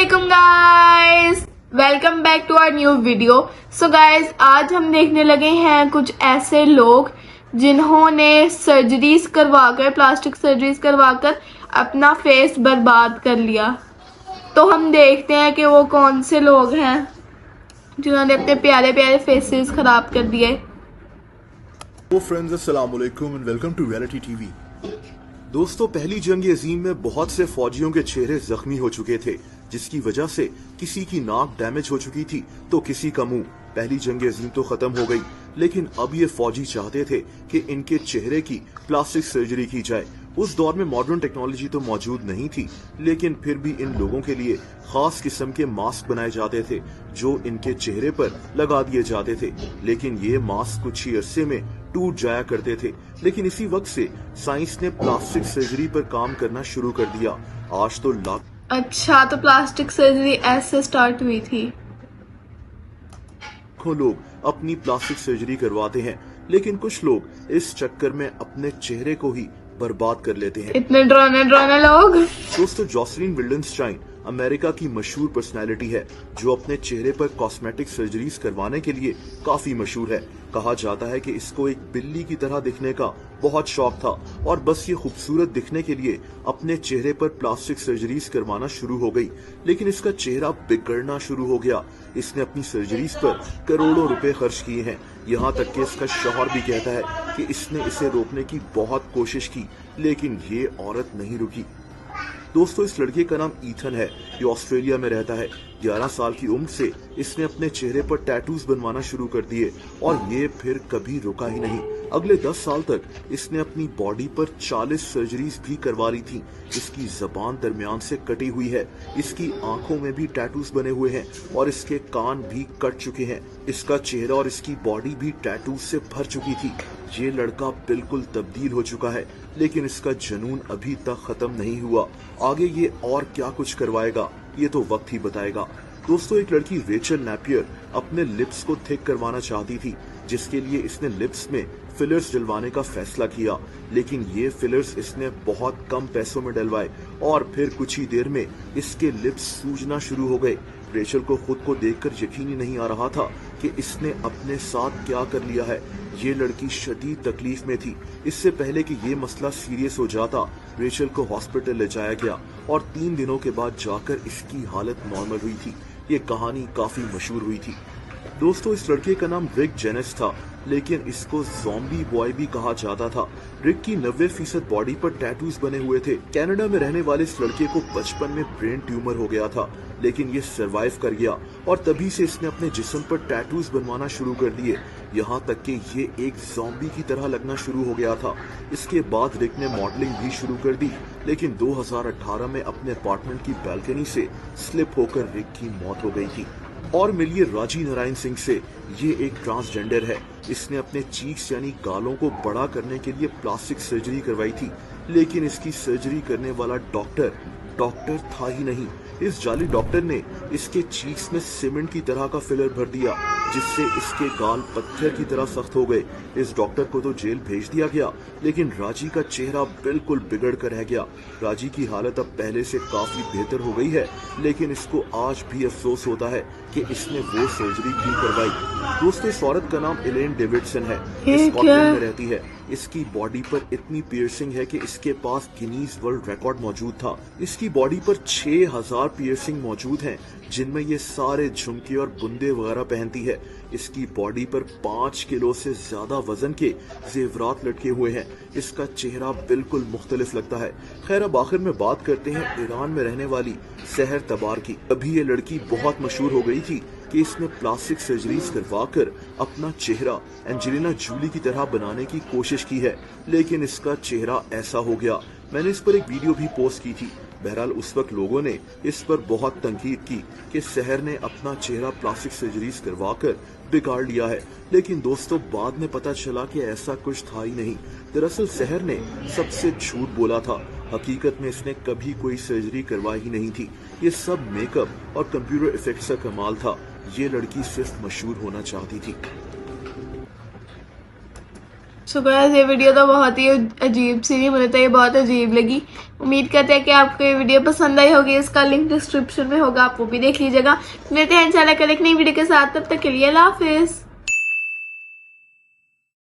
अस्सलामुअलैकुम guys, welcome back to our new video. So guys, आज हम देखने लगे हैं कुछ ऐसे लोग जिन्होंने सर्जरीज करवाकर, प्लास्टिक सर्जरीज करवाकर अपना फेस बर्बाद कर लिया। तो हम देखते हैं कि वो कौन से लोग हैं जिन्होंने अपने प्यारे प्यारे फेसेस खराब कर दिए। तो फ्रेंड्स, अस्सलाम वालेकुम and welcome to reality TV. दोस्तों, पहली जंग अजीम में बहुत से फौजियों के चेहरे जख्मी हो चुके थे, जिसकी वजह से किसी की नाक डैमेज हो चुकी थी तो किसी का मुंह। पहली जंग अजीम तो खत्म हो गई, लेकिन अब ये फौजी चाहते थे कि इनके चेहरे की प्लास्टिक सर्जरी की जाए। उस दौर में मॉडर्न टेक्नोलॉजी तो मौजूद नहीं थी, लेकिन फिर भी इन लोगों के लिए खास किस्म के मास्क बनाए जाते थे जो इनके चेहरे पर लगा दिए जाते थे। लेकिन ये मास्क कुछ ही अरसे में टूट जाया करते थे। लेकिन इसी वक्त से साइंस ने प्लास्टिक सर्जरी पर काम करना शुरू कर दिया। आज तो अच्छा, तो प्लास्टिक सर्जरी ऐसे स्टार्ट हुई थी। लाखों लोग अपनी प्लास्टिक सर्जरी करवाते हैं, लेकिन कुछ लोग इस चक्कर में अपने चेहरे को ही बर्बाद कर लेते हैं। इतने डरावने डरावने लोग। दोस्तों, जॉसलिन विल्डनस्टाइन अमेरिका की मशहूर पर्सनैलिटी है जो अपने चेहरे पर कॉस्मेटिक सर्जरीज करवाने के लिए काफी मशहूर है। कहा जाता है कि इसको एक बिल्ली की तरह दिखने का बहुत शौक था और बस ये खूबसूरत दिखने के लिए अपने चेहरे पर प्लास्टिक सर्जरीज करवाना शुरू हो गई। लेकिन इसका चेहरा बिगड़ना शुरू हो गया। इसने अपनी सर्जरीज पर करोड़ों रुपए खर्च किए हैं। यहाँ तक कि इसका शौहर भी कहता है कि इसने इसे रोकने की बहुत कोशिश की, लेकिन ये औरत नहीं रुकी। दोस्तों, इस लड़के का नाम ईथन है। ये ऑस्ट्रेलिया में रहता है। 11 साल की उम्र से इसने अपने चेहरे पर टैटूज बनवाना शुरू कर दिए और ये फिर कभी रुका ही नहीं। अगले 10 साल तक इसने अपनी बॉडी पर 40 सर्जरीज भी करवा ली थी। इसकी जबान दरमियान से कटी हुई है, इसकी आंखों में भी टैटूज बने हुए हैं और इसके कान भी कट चुके हैं। इसका चेहरा और इसकी बॉडी भी टैटूज से भर चुकी थी। ये लड़का बिल्कुल तब्दील हो चुका है, लेकिन इसका जुनून अभी तक खत्म नहीं हुआ। आगे ये और क्या कुछ करवाएगा, ये तो वक्त ही बताएगा। दोस्तों, एक लड़की रेचल नेपियर अपने लिप्स को थिक करवाना चाहती थी, जिसके लिए इसने लिप्स में फिलर्स डलवाने का फैसला किया। लेकिन ये फिलर्स इसने बहुत कम पैसों में डलवाए और फिर कुछ ही देर में इसके लिप्स सूजना शुरू हो गए। रेचल को खुद को देखकर यकीन ही नहीं आ रहा था कि इसने अपने साथ क्या कर लिया है। ये लड़की शदीद तकलीफ में थी। इससे पहले कि ये मसला सीरियस हो जाता, रेचल को हॉस्पिटल ले जाया गया और 3 दिनों के बाद जाकर इसकी हालत नॉर्मल हुई थी। ये कहानी काफी मशहूर हुई थी। दोस्तों, इस लड़के का नाम रिक जेनिस था, लेकिन इसको ज़ॉम्बी बॉय भी कहा जाता था। रिक की 90% बॉडी पर टैटूज बने हुए थे। कनाडा में रहने वाले इस लड़के को बचपन में ब्रेन ट्यूमर हो गया था, लेकिन ये सरवाइव कर गया और तभी से इसने अपने जिस्म पर टैटूज बनवाना शुरू कर दिए। यहाँ तक कि ये एक ज़ॉम्बी की तरह लगना शुरू हो गया था। इसके बाद रिक ने मॉडलिंग भी शुरू कर दी, लेकिन 2018 में अपने अपार्टमेंट की बालकनी से स्लिप होकर रिक की मौत हो गई थी। और मिलिए राजी नारायण सिंह से। ये एक ट्रांसजेंडर है। इसने अपने चीक्स यानी गालों को बड़ा करने के लिए प्लास्टिक सर्जरी करवाई थी, लेकिन इसकी सर्जरी करने वाला डॉक्टर था ही नहीं। इस जाली डॉक्टर ने इसके चीक्स में सीमेंट की तरह का फिलर भर दिया, जिससे इसके गाल पत्थर की तरह सख्त हो गए। इस डॉक्टर को तो जेल भेज दिया गया, लेकिन राजी का चेहरा बिल्कुल बिगड़ कर रह गया। राजी की हालत अब पहले से काफी बेहतर हो गई है, लेकिन इसको आज भी अफसोस होता है कि इसने वो सर्जरी क्यों करवाई। दोस्तों, इस औरत का नाम एलेन डेविडसन है। स्कॉटलैंड में रहती है। इसकी बॉडी पर इतनी पियर्सिंग है कि इसके पास गिनीज वर्ल्ड रिकॉर्ड मौजूद था। इसकी बॉडी पर 6000 पियर्सिंग मौजूद हैं, जिनमें ये सारे झुमके और बुंदे वगैरह पहनती है। इसकी बॉडी पर 5 किलो से ज्यादा वजन के जेवरात लटके हुए हैं। इसका चेहरा बिल्कुल मुख्तलिफ लगता है। खैर, अब आखिर में बात करते हैं ईरान में रहने वाली सहर तबार की। अभी ये लड़की बहुत मशहूर हो गई थी कि इसने प्लास्टिक सर्जरीज करवाकर अपना चेहरा एंजेलिना जूली की तरह बनाने की कोशिश की है, लेकिन इसका चेहरा ऐसा हो गया। मैंने इस पर एक वीडियो भी पोस्ट की थी। बहरहाल, उस वक्त लोगों ने इस पर बहुत तनकीद की कि सहर ने अपना चेहरा प्लास्टिक सर्जरीज करवाकर बिगाड़ लिया है। लेकिन दोस्तों, बाद में पता चला कि ऐसा कुछ था ही नहीं। दरअसल सहर ने सबसे झूठ बोला था। हकीकत में इसने कभी कोई सर्जरी करवाई ही नहीं थी। ये सब मेकअप और कंप्यूटर इफेक्ट्स का कमाल था। ये लड़की सिर्फ मशहूर होना चाहती थी। सो गाइस ये वीडियो तो बहुत ही अजीब सी थी, मुझे तो ये बहुत अजीब लगी। उम्मीद करते हैं कि आपको ये वीडियो पसंद आई होगी। इसका लिंक डिस्क्रिप्शन में होगा, आप वो भी देख लीजिएगा। मिलते हैं इंशाल्लाह कल एक नई वीडियो के साथ, तब तक के लिए अल्लाह हाफिज।